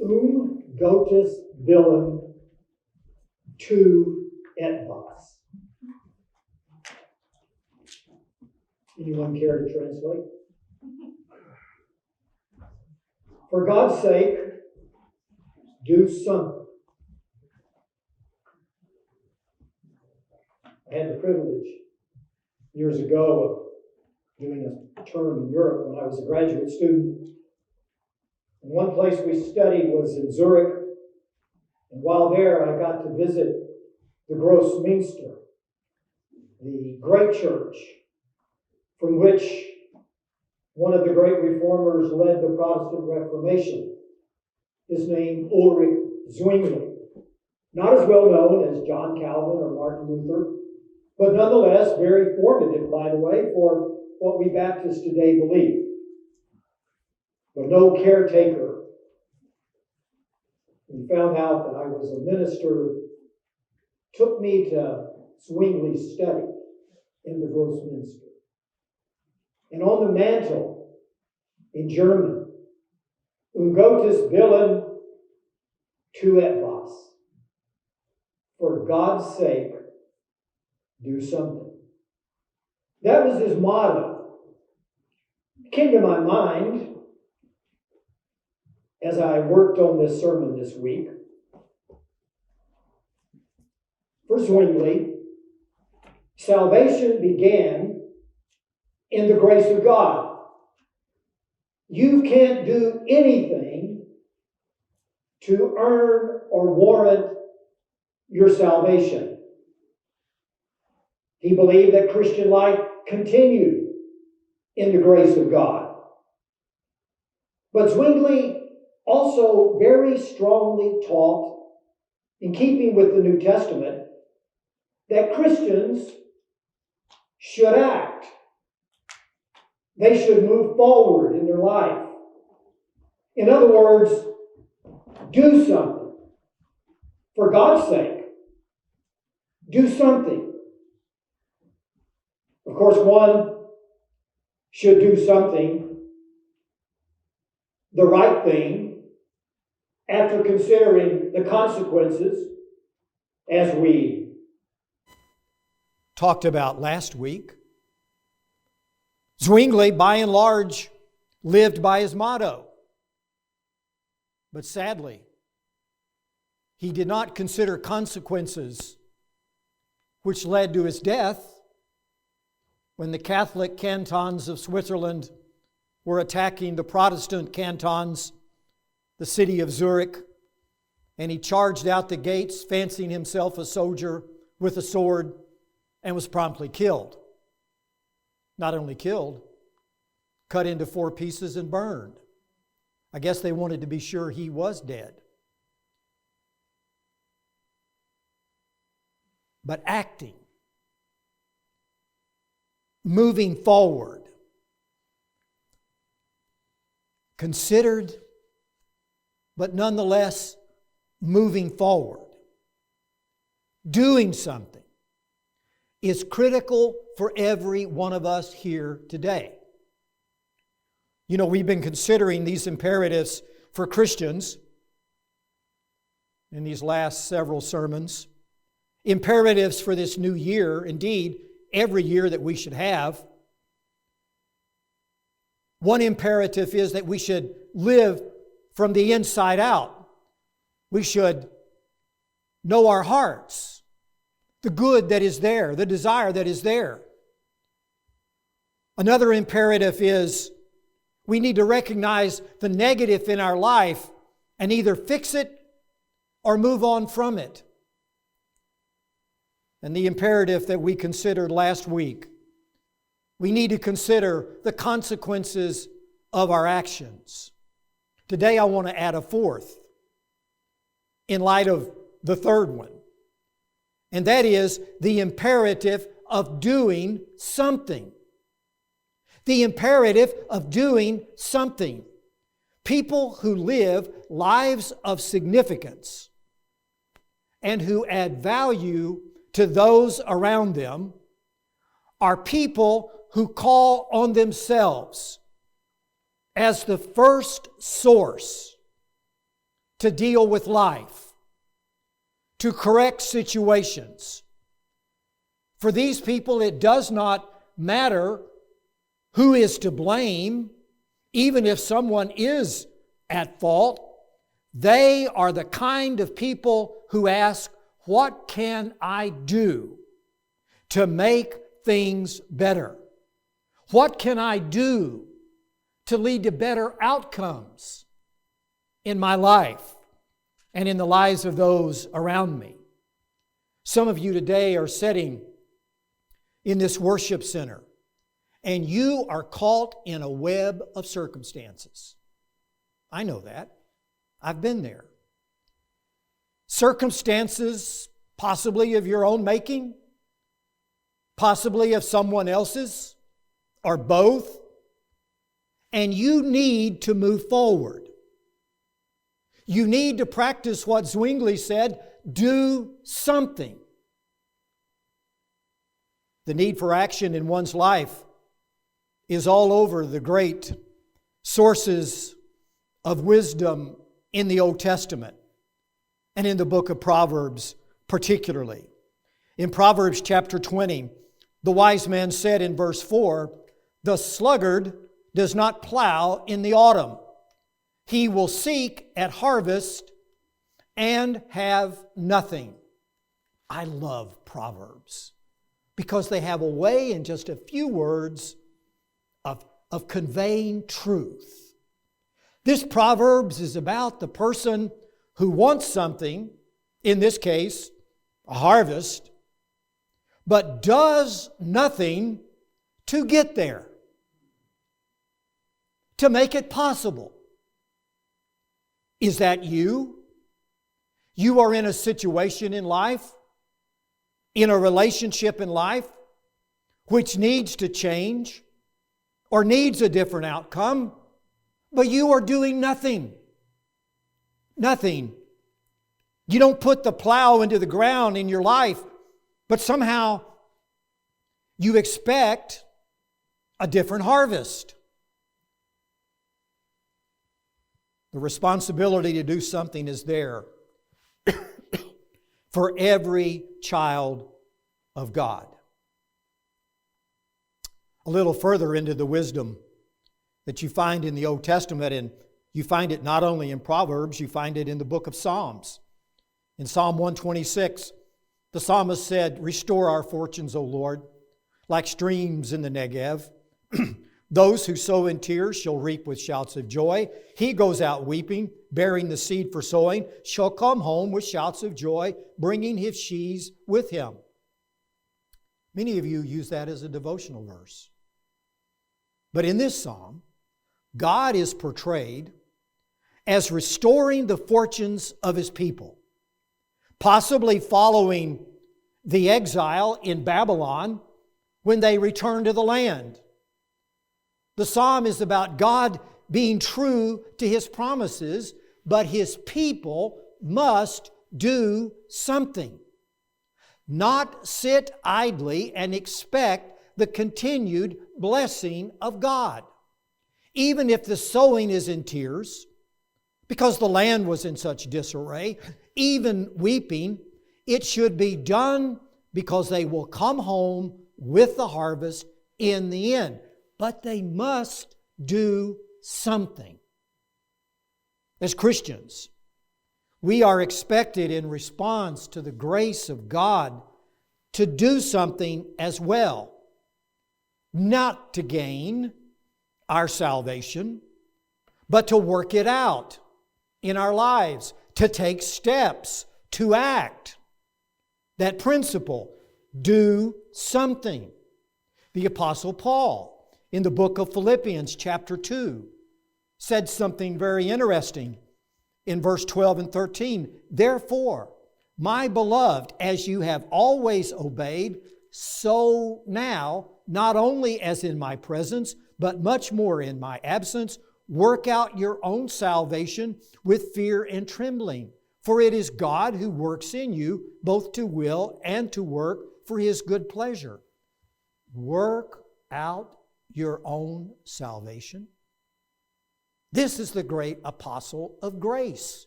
Gottes Willen tu etwas. Anyone care to translate? For God's sake, do something. I had the privilege years ago of doing a term in Europe when I was a graduate student. And one place we studied was in Zurich. And while there, I got to visit the Grossminster, the great church from which one of the great reformers led the Protestant Reformation. His name, Ulrich Zwingli. Not as well known as John Calvin or Martin Luther, but nonetheless very formative, by the way, for what we Baptists today believe. But no caretaker. We found out that I was a minister, took me to Zwingli's study in the Grossminster. And on the mantle, in German, Gottes Willen tu etwas. For God's sake, do something. That was his motto. It came to my mind as I worked on this sermon this week. For Zwingli, salvation began in the grace of God. You can't do anything to earn or warrant your salvation. He believed that Christian life continued in the grace of God. But Zwingli also very strongly taught, in keeping with the New Testament, that Christians should act. They should move forward in their life. In other words, do something. For God's sake, do something. Of course, one should do something, the right thing, after considering the consequences, as we talked about last week. Zwingli, by and large, lived by his motto. But sadly, he did not consider consequences, which led to his death when the Catholic cantons of Switzerland were attacking the Protestant cantons, the city of Zurich, and he charged out the gates, fancying himself a soldier with a sword, and was promptly killed. Not only killed, cut into 4 pieces and burned. I guess they wanted to be sure he was dead. But acting, moving forward, considered, but nonetheless moving forward, doing something, is critical for every one of us here today. You know, we've been considering these imperatives for Christians in these last several sermons. Imperatives for this new year, indeed, every year that we should have. One imperative is that we should live from the inside out. We should know our hearts, the good that is there, the desire that is there. Another imperative is we need to recognize the negative in our life and either fix it or move on from it. And the imperative that we considered last week, we need to consider the consequences of our actions. Today I want to add a fourth in light of the third one. And that is the imperative of doing something. The imperative of doing something. People who live lives of significance and who add value to those around them are people who call on themselves as the first source to deal with life, to correct situations. For these people, it does not matter who is to blame, even if someone is at fault. They are the kind of people who ask, what can I do to make things better? What can I do to lead to better outcomes in my life and in the lives of those around me? Some of you today are sitting in this worship center and you are caught in a web of circumstances. I know that. I've been there. Circumstances possibly of your own making, possibly of someone else's, or both. And you need to move forward. You need to practice what Zwingli said, do something. The need for action in one's life is all over the great sources of wisdom in the Old Testament and in the book of Proverbs particularly. In Proverbs chapter 20, the wise man said in verse 4, the sluggard does not plow in the autumn. He will seek at harvest and have nothing. I love Proverbs because they have a way in just a few words of conveying truth. This Proverbs is about the person who wants something, in this case, a harvest, but does nothing to get there, to make it possible. Is that you? You are in a situation in life, in a relationship in life, which needs to change or needs a different outcome, but you are doing nothing. Nothing. You don't put the plow into the ground in your life, but somehow you expect a different harvest. The responsibility to do something is there for every child of God. A little further into the wisdom that you find in the Old Testament, and you find it not only in Proverbs, you find it in the book of Psalms. In Psalm 126, the psalmist said, restore our fortunes, O Lord, like streams in the Negev. Those who sow in tears shall reap with shouts of joy. He goes out weeping, bearing the seed for sowing, shall come home with shouts of joy, bringing his sheaves with him. Many of you use that as a devotional verse. But in this psalm, God is portrayed as restoring the fortunes of His people, possibly following the exile in Babylon when they returned to the land. The psalm is about God being true to His promises, but His people must do something. Not sit idly and expect the continued blessing of God. Even if the sowing is in tears, because the land was in such disarray, even weeping, it should be done because they will come home with the harvest in the end. But they must do something. As Christians, we are expected in response to the grace of God to do something as well. Not to gain our salvation, but to work it out in our lives, to take steps, to act. That principle, do something. The Apostle Paul, in the book of Philippians chapter 2, said something very interesting in verse 12 and 13. Therefore, my beloved, as you have always obeyed, so now, not only as in my presence, but much more in my absence, work out your own salvation with fear and trembling. For it is God who works in you, both to will and to work for His good pleasure. Work out your own salvation. This is the great apostle of grace.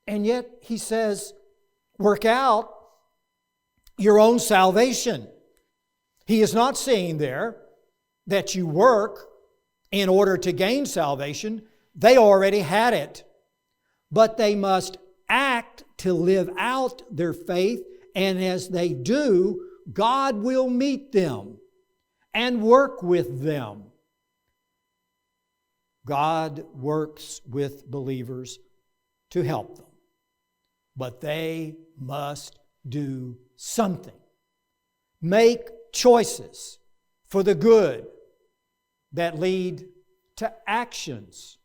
And yet he says, work out your own salvation. He is not saying there that you work in order to gain salvation. They already had it. But they must act to live out their faith, and as they do, God will meet them and work with them. God works with believers to help them, but they must do something. Make choices for the good that lead to actions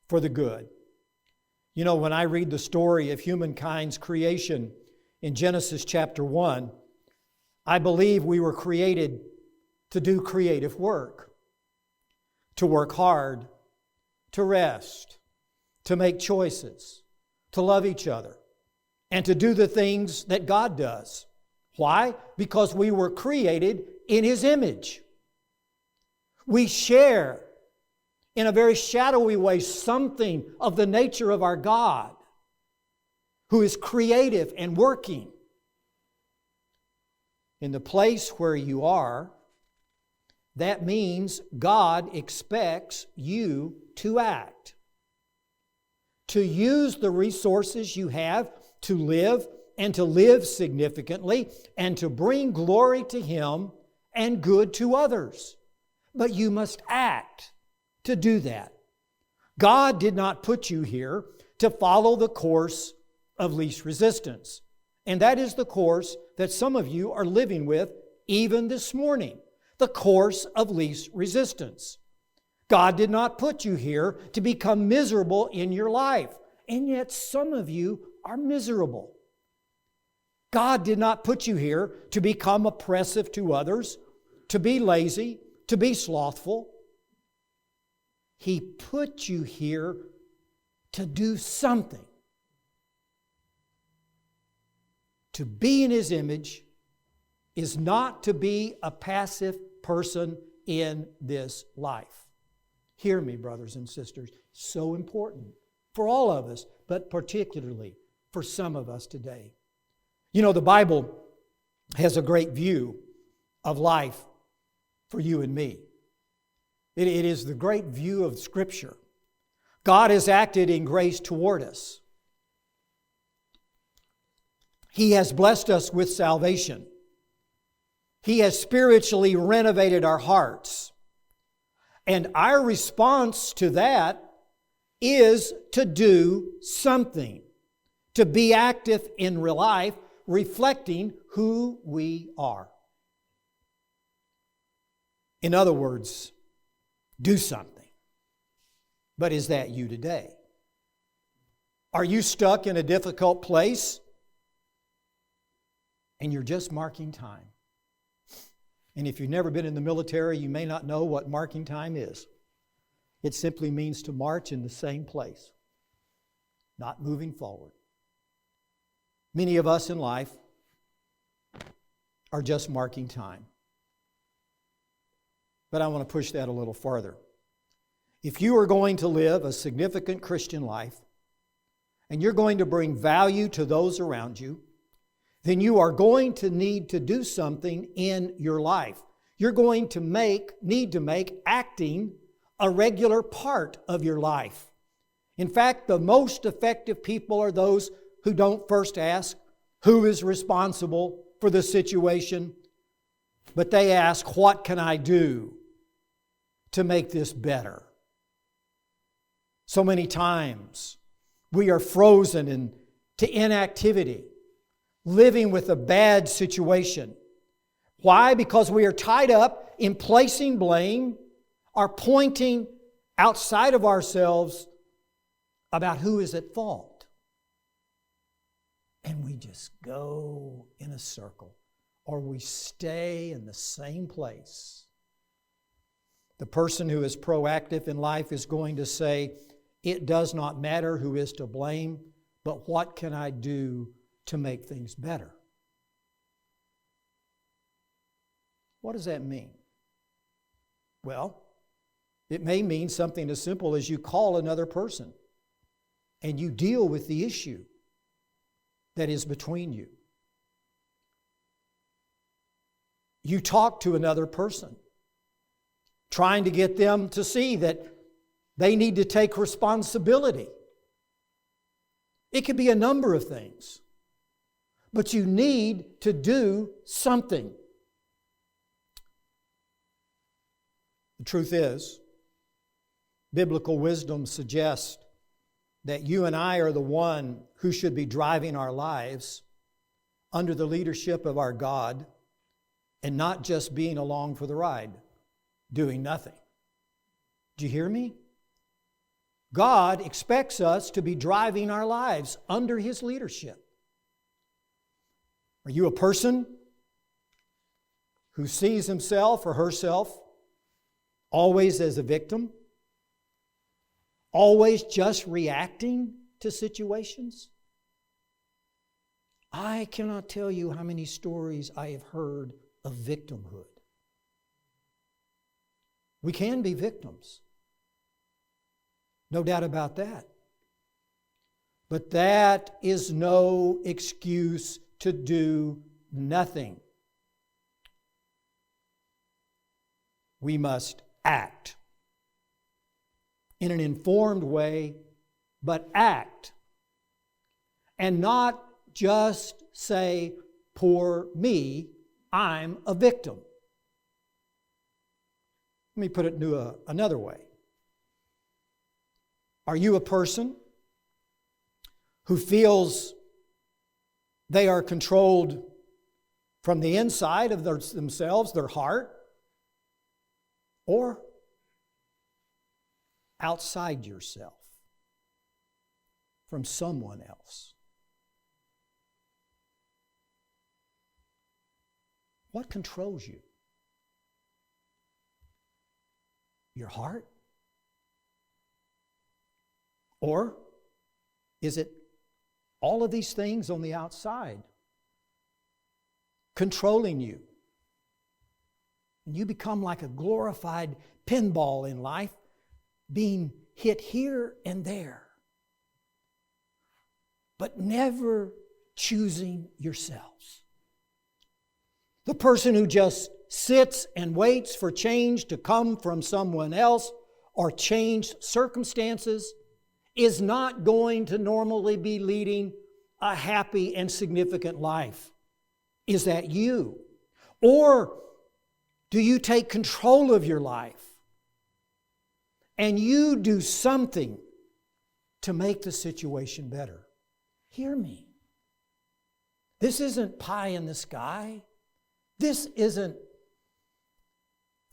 for the good. You know, when I read the story of humankind's creation in Genesis chapter 1, I believe we were created to do creative work, to work hard, to rest, to make choices, to love each other, and to do the things that God does. Why? Because we were created in His image. We share, in a very shadowy way, something of the nature of our God, who is creative and working. In the place where you are, that means God expects you to act, to use the resources you have to live, and to live significantly, and to bring glory to Him and good to others. But you must act to do that. God did not put you here to follow the course of least resistance. And that is the course that some of you are living with even this morning, the course of least resistance. God did not put you here to become miserable in your life, and yet some of you are miserable. God did not put you here to become oppressive to others, to be lazy, to be slothful. He put you here to do something. To be in His image is not to be a passive person in this life. Hear me, brothers and sisters. So important for all of us, but particularly for some of us today. You know, the Bible has a great view of life for you and me. It is the great view of Scripture. God has acted in grace toward us. He has blessed us with salvation. He has spiritually renovated our hearts. And our response to that is to do something, to be active in real life, reflecting who we are. In other words, do something. But is that you today? Are you stuck in a difficult place and you're just marking time? And if you've never been in the military, you may not know what marking time is. It simply means to march in the same place, not moving forward. Many of us in life are just marking time. But I want to push that a little farther. If you are going to live a significant Christian life, and you're going to bring value to those around you, then you are going to need to do something in your life. You're going to need to make acting a regular part of your life. In fact, the most effective people are those who don't first ask, who is responsible for the situation? But they ask, what can I do to make this better? So many times we are frozen into inactivity, living with a bad situation. Why? Because we are tied up in placing blame or pointing outside of ourselves about who is at fault. And we just go in a circle, or we stay in the same place. The person who is proactive in life is going to say, it does not matter who is to blame, but what can I do to make things better? What does that mean? Well, it may mean something as simple as you call another person and you deal with the issue that is between you. You talk to another person, trying to get them to see that they need to take responsibility. It could be a number of things, but you need to do something. The truth is, biblical wisdom suggests that you and I are the one who should be driving our lives under the leadership of our God and not just being along for the ride, doing nothing. Do you hear me? God expects us to be driving our lives under His leadership. Are you a person who sees himself or herself always as a victim? Always just reacting to situations? I cannot tell you how many stories I have heard of victimhood. We can be victims. No doubt about that. But that is no excuse to do nothing. We must act in an informed way, but act. And not just say, poor me, I'm a victim. Let me put it another way. Are you a person who feels they are controlled from the inside of themselves, their heart, or outside yourself from someone else? What controls you? Your heart? Or is it all of these things on the outside controlling you? And you become like a glorified pinball in life, being hit here and there, but never choosing yourselves. The person who just sits and waits for change to come from someone else or changed circumstances is not going to normally be leading a happy and significant life. Is that you? Or do you take control of your life and you do something to make the situation better? Hear me. This isn't pie in the sky. This isn't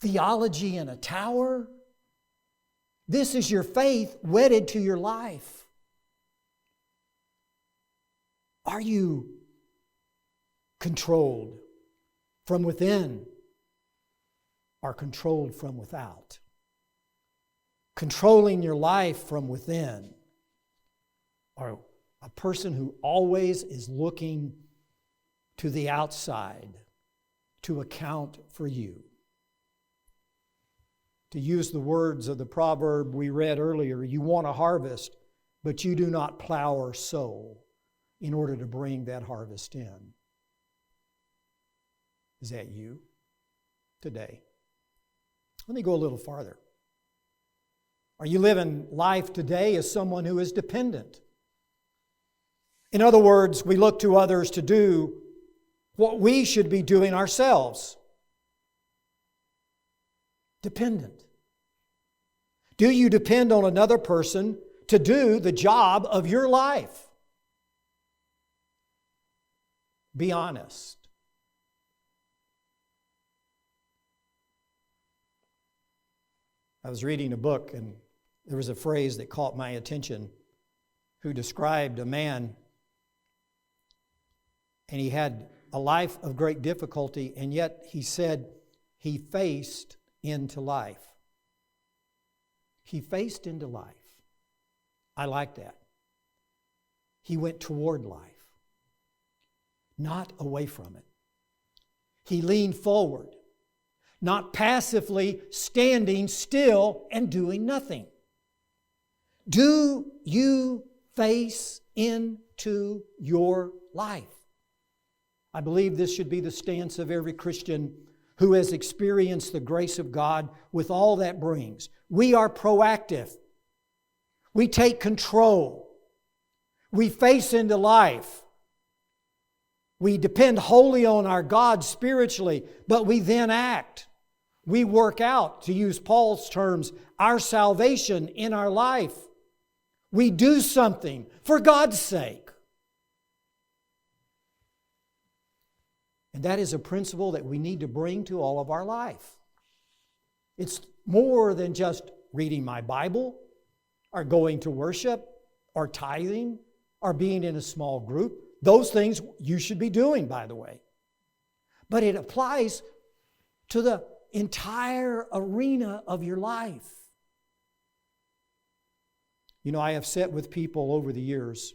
theology in a tower. This is your faith wedded to your life. Are you controlled from within or controlled from without? Controlling your life from within, or a person who always is looking to the outside to account for you? To use the words of the proverb we read earlier, you want a harvest, but you do not plow or sow in order to bring that harvest in. Is that you today? Let me go a little farther. Are you living life today as someone who is dependent? In other words, we look to others to do what we should be doing ourselves. Dependent. Do you depend on another person to do the job of your life? Be honest. I was reading a book and there was a phrase that caught my attention who described a man, and he had a life of great difficulty, and yet he said he faced into life. He faced into life. I like that. He went toward life, not away from it. He leaned forward, not passively standing still and doing nothing. Do you face into your life. I believe this should be the stance of every Christian who has experienced the grace of God with all that brings. We are proactive. We take control. We face into life. We depend wholly on our God spiritually, but we then act. We work out, to use Paul's terms, our salvation in our life. We do something for God's sake. And that is a principle that we need to bring to all of our life. It's more than just reading my Bible, or going to worship, or tithing, or being in a small group. Those things you should be doing, by the way. But it applies to the entire arena of your life. You know, I have sat with people over the years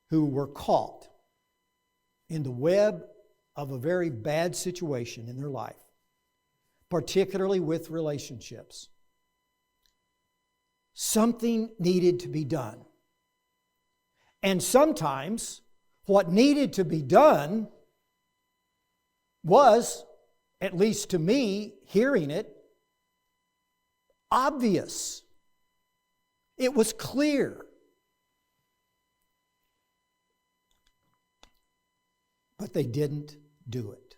who were caught in the web of a very bad situation in their life, particularly with relationships. Something needed to be done. And sometimes what needed to be done was, at least to me, hearing it, obvious. It was clear. But they didn't do it.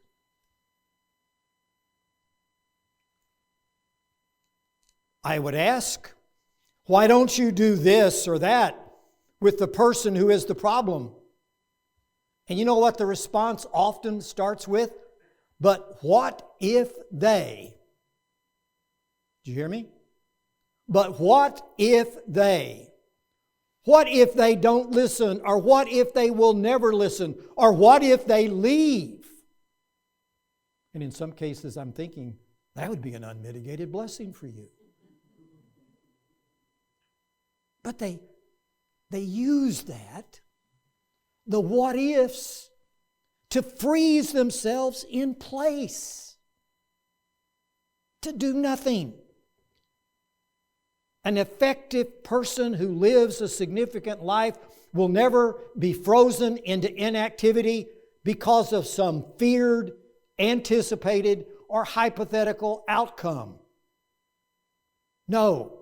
I would ask, why don't you do this or that with the person who is the problem? And you know what the response often starts with? But what if they? Did you hear me? But what if they? What if they don't listen? Or what if they will never listen? Or what if they leave? And in some cases I'm thinking, that would be an unmitigated blessing for you. But they use that, the what ifs, to freeze themselves in place, to do nothing. An effective person who lives a significant life will never be frozen into inactivity because of some feared, anticipated, or hypothetical outcome. No,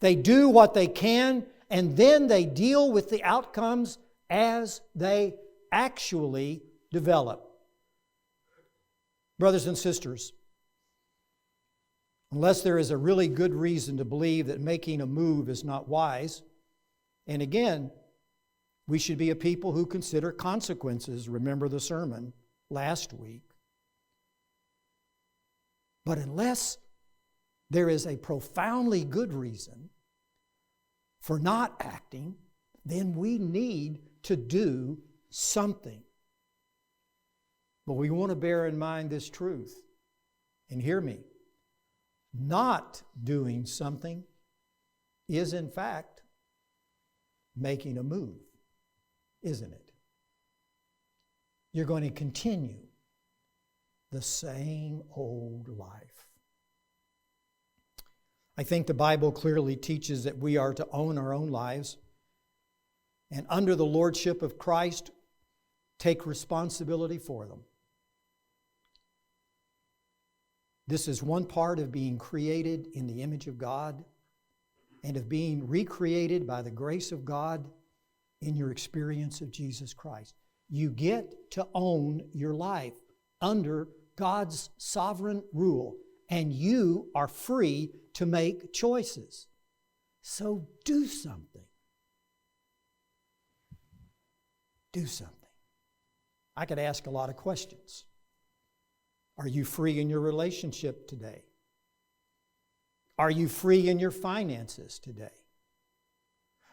they do what they can, and then they deal with the outcomes as they actually develop. Brothers and sisters, unless there is a really good reason to believe that making a move is not wise, and again, we should be a people who consider consequences. Remember the sermon last week. But unless there is a profoundly good reason for not acting, then we need to do something. But we want to bear in mind this truth. And hear me. Not doing something is, in fact, making a move, isn't it? You're going to continue the same old life. I think the Bible clearly teaches that we are to own our own lives and under the lordship of Christ, take responsibility for them. This is one part of being created in the image of God and of being recreated by the grace of God in your experience of Jesus Christ. You get to own your life under God's sovereign rule, and you are free to make choices. So do something. Do something. I could ask a lot of questions. Are you free in your relationship today? Are you free in your finances today?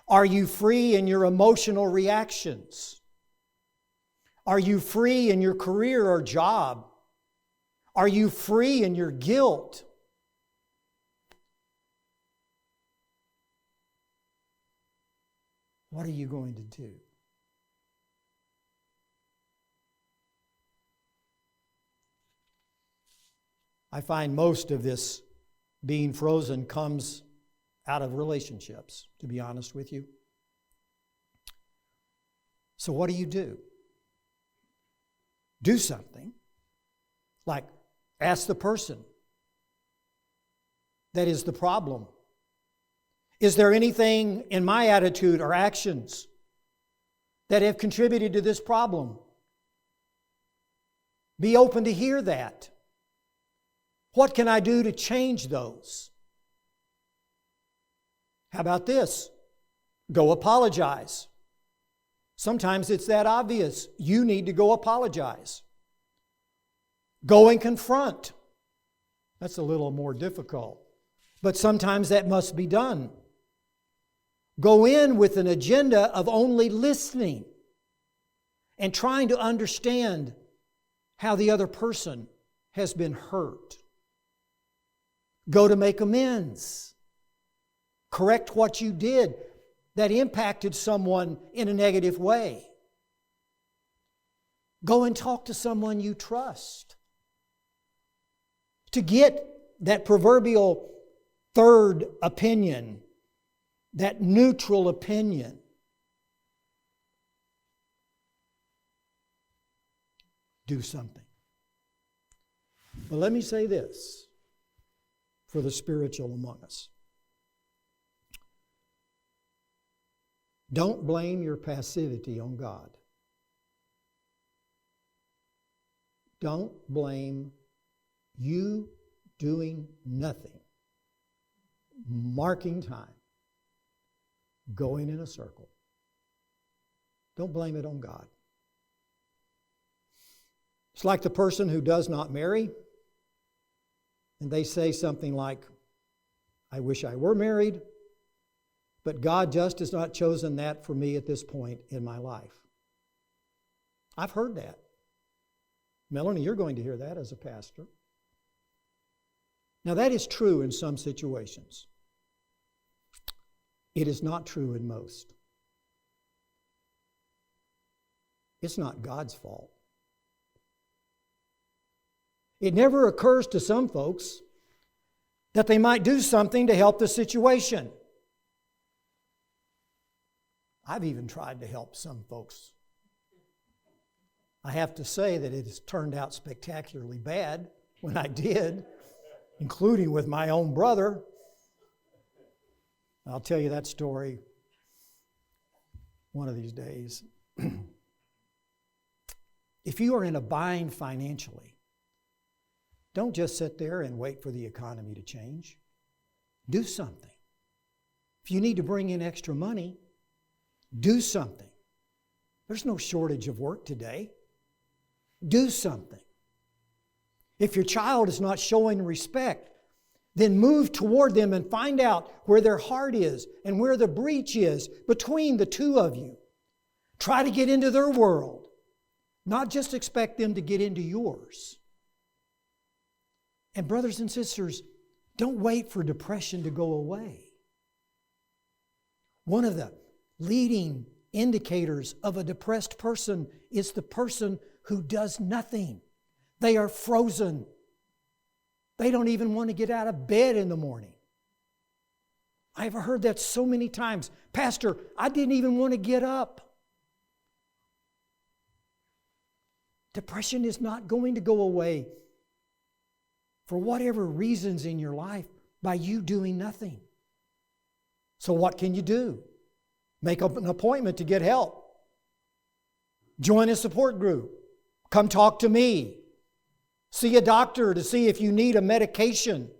Are you free in your emotional reactions? Are you free in your career or job? Are you free in your guilt? What are you going to do? I find most of this being frozen comes out of relationships, to be honest with you. So what do? Do something. Like ask the person that is the problem. Is there anything in my attitude or actions that have contributed to this problem? Be open to hear that. What can I do to change those? How about this? Go apologize. Sometimes it's that obvious. You need to go apologize. Go and confront. That's a little more difficult. But sometimes that must be done. Go in with an agenda of only listening and trying to understand how the other person has been hurt. Go to make amends. Correct what you did that impacted someone in a negative way. Go and talk to someone you trust. To get that proverbial third opinion, that neutral opinion. Do something. But let me say this for the spiritual among us. Don't blame your passivity on God. Don't blame you doing nothing, marking time, going in a circle. Don't blame it on God. It's like the person who does not marry, and they say something like, I wish I were married, but God just has not chosen that for me at this point in my life. I've heard that. Melanie, you're going to hear that as a pastor. Now, that is true in some situations. It is not true in most. It's not God's fault. It never occurs to some folks that they might do something to help the situation. I've even tried to help some folks. I have to say that it has turned out spectacularly bad when I did, including with my own brother. I'll tell you that story one of these days. If you are in a bind financially, don't just sit there and wait for the economy to change. Do something. If you need to bring in extra money, do something. There's no shortage of work today. Do something. If your child is not showing respect, then move toward them and find out where their heart is and where the breach is between the two of you. Try to get into their world, not just expect them to get into yours. And brothers and sisters, don't wait for depression to go away. One of the leading indicators of a depressed person is the person who does nothing. They are frozen. They don't even want to get out of bed in the morning. I've heard that so many times. Pastor, I didn't even want to get up. Depression is not going to go away for whatever reasons in your life by you doing nothing. So what can you do? Make an appointment to get help. Join a support group. Come talk to me. See a doctor to see if you need a medication.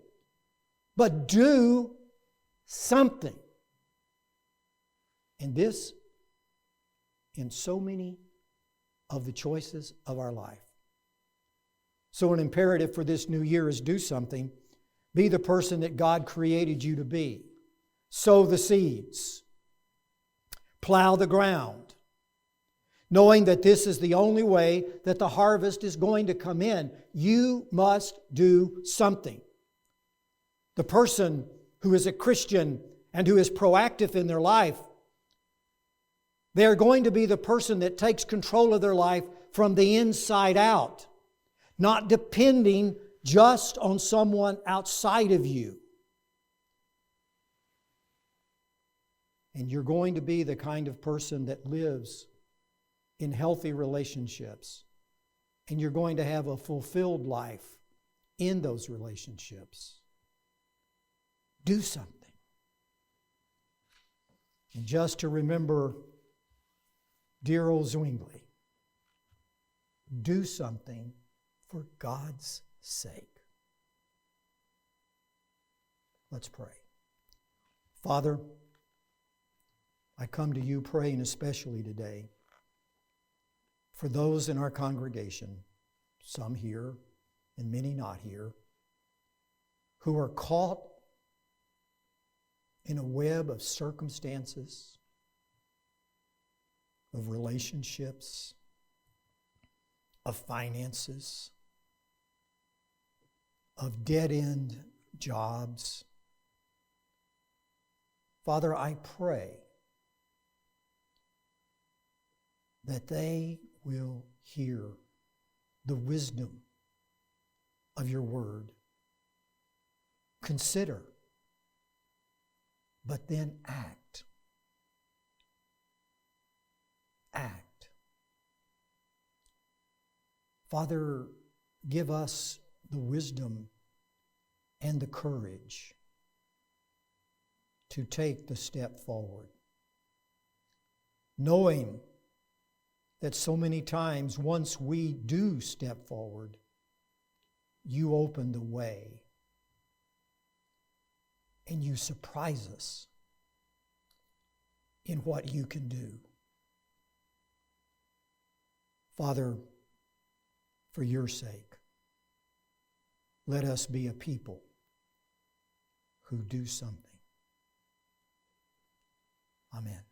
But do something. And this, in so many of the choices of our life. So an imperative for this new year is do something. Be the person that God created you to be. Sow the seeds. Plow the ground. Knowing that this is the only way that the harvest is going to come in. You must do something. The person who is a Christian and who is proactive in their life, they are going to be the person that takes control of their life from the inside out, not depending just on someone outside of you. And you're going to be the kind of person that lives in healthy relationships. And you're going to have a fulfilled life in those relationships. Do something. And just to remember dear old Zwingli, do something for God's sake. Let's pray. Father, I come to you praying especially today for those in our congregation, some here and many not here, who are caught in a web of circumstances, of relationships, of finances, of dead-end jobs. Father, I pray that they will hear the wisdom of your word. Consider, but then act. Act. Father, give us the wisdom and the courage to take the step forward, knowing that so many times once we do step forward, you open the way and you surprise us in what you can do. Father, for your sake, let us be a people who do something. Amen.